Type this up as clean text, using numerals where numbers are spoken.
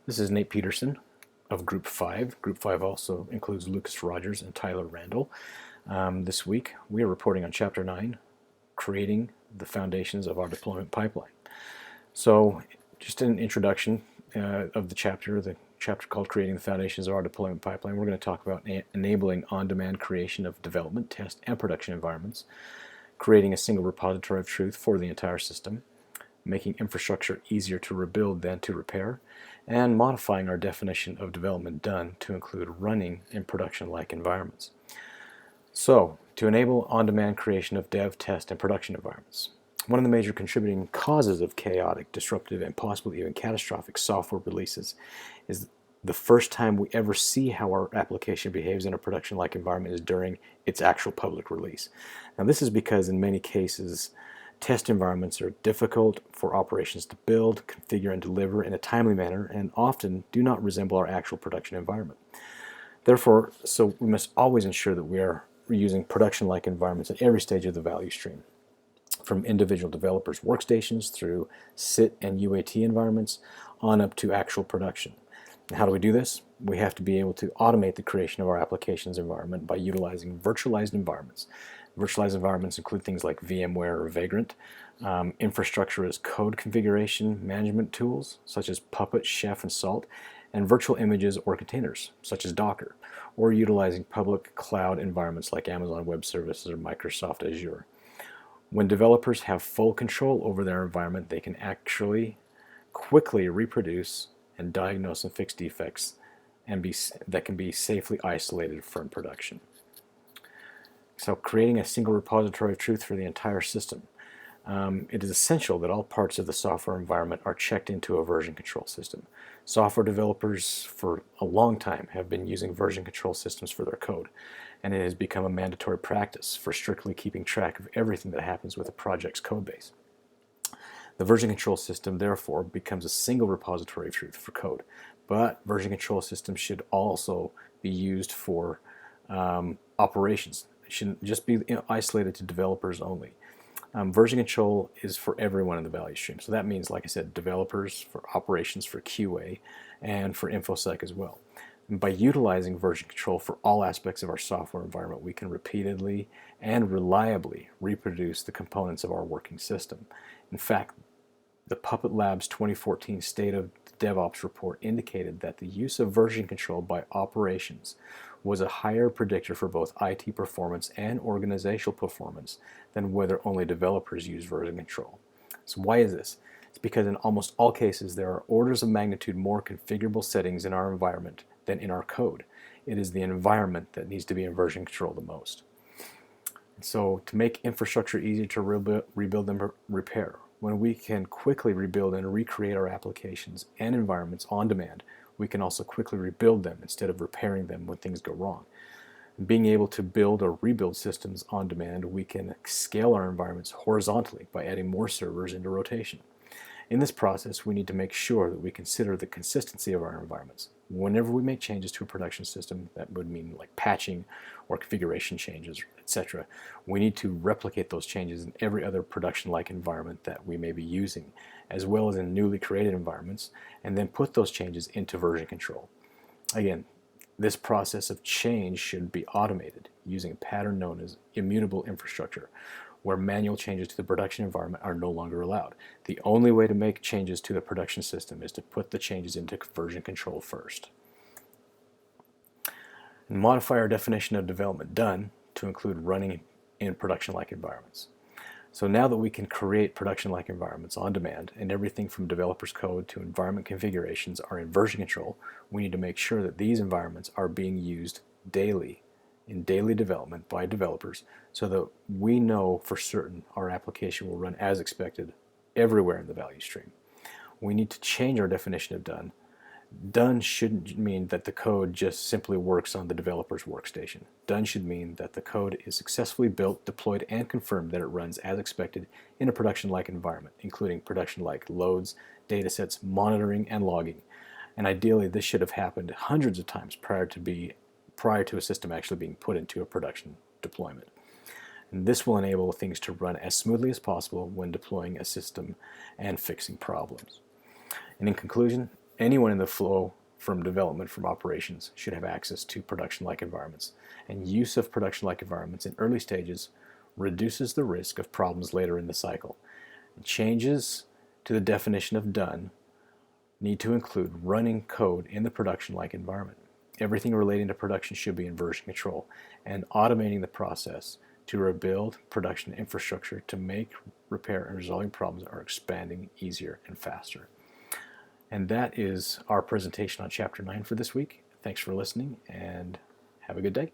This is Nate Peterson of Group 5. Group 5 also includes Lucas Rogers and Tyler Randall. This week, we are reporting on Chapter 9, Creating the Foundations of Our Deployment Pipeline. So, just an introduction of the chapter called Creating the Foundations of Our Deployment Pipeline. We're going to talk about enabling on-demand creation of development, test, and production environments, creating a single repository of truth for the entire system, making infrastructure easier to rebuild than to repair, and modifying our definition of development done to include running in production-like environments. So, to enable on-demand creation of dev, test, and production environments. One of the major contributing causes of chaotic, disruptive, and possibly even catastrophic software releases is the first time we ever see how our application behaves in a production-like environment is during its actual public release. Now, this is because in many cases, test environments are difficult for operations to build, configure, and deliver in a timely manner, and often do not resemble our actual production environment. Therefore, we must always ensure that we are using production-like environments at every stage of the value stream, from individual developers' workstations through SIT and UAT environments on up to actual production. And how do we do this? We have to be able to automate the creation of our applications environment by utilizing virtualized environments. Virtualized environments include things like VMware or Vagrant, infrastructure as code configuration management tools such as Puppet, Chef, and Salt, and virtual images or containers such as Docker, or utilizing public cloud environments like Amazon Web Services or Microsoft Azure. When developers have full control over their environment, they can actually quickly reproduce and diagnose and fix defects that can be safely isolated from production. So, creating a single repository of truth for the entire system. It is essential that all parts of the software environment are checked into a version control system. Software developers for a long time have been using version control systems for their code, and it has become a mandatory practice for strictly keeping track of everything that happens with a project's code base. The version control system, therefore, becomes a single repository of truth for code, but version control systems should also be used for operations. It shouldn't just be isolated to developers only. Version control is for everyone in the value stream. So that means, like I said, developers, for operations, for QA, and for InfoSec as well. And by utilizing version control for all aspects of our software environment, we can repeatedly and reliably reproduce the components of our working system. In fact, the Puppet Labs 2014 State of DevOps report indicated that the use of version control by operations was a higher predictor for both IT performance and organizational performance than whether only developers use version control. So why is this? It's because in almost all cases there are orders of magnitude more configurable settings in our environment than in our code. It is the environment that needs to be in version control the most. So to make infrastructure easier to rebuild and repair, when we can quickly rebuild and recreate our applications and environments on demand, we can also quickly rebuild them instead of repairing them when things go wrong. Being able to build or rebuild systems on demand, we can scale our environments horizontally by adding more servers into rotation. In this process, we need to make sure that we consider the consistency of our environments. Whenever we make changes to a production system, that would mean like patching or configuration changes, etc., we need to replicate those changes in every other production-like environment that we may be using, as well as in newly created environments, and then put those changes into version control. Again, this process of change should be automated using a pattern known as immutable infrastructure, where manual changes to the production environment are no longer allowed. The only way to make changes to the production system is to put the changes into version control first. And modify our definition of development done to include running in production-like environments. So now that we can create production-like environments on demand, and everything from developers' code to environment configurations are in version control, we need to make sure that these environments are being used daily in daily development by developers so that we know for certain our application will run as expected everywhere in the value stream. We need to change our definition of done. Done shouldn't mean that the code just simply works on the developer's workstation. Done should mean that the code is successfully built, deployed, and confirmed that it runs as expected in a production-like environment, including production-like loads, datasets, monitoring, and logging. And ideally, this should have happened hundreds of times prior to a system actually being put into a production deployment. And this will enable things to run as smoothly as possible when deploying a system and fixing problems. And in conclusion, Anyone in the flow from development from operations should have access to production-like environments, and use of production-like environments in early stages reduces the risk of problems later in the cycle. Changes to the definition of done need to include running code in the production-like environment. Everything relating to production should be in version control, and automating the process to rebuild production infrastructure to make repair and resolving problems are expanding easier and faster. And that is our presentation on Chapter 9 for this week. Thanks for listening, and have a good day.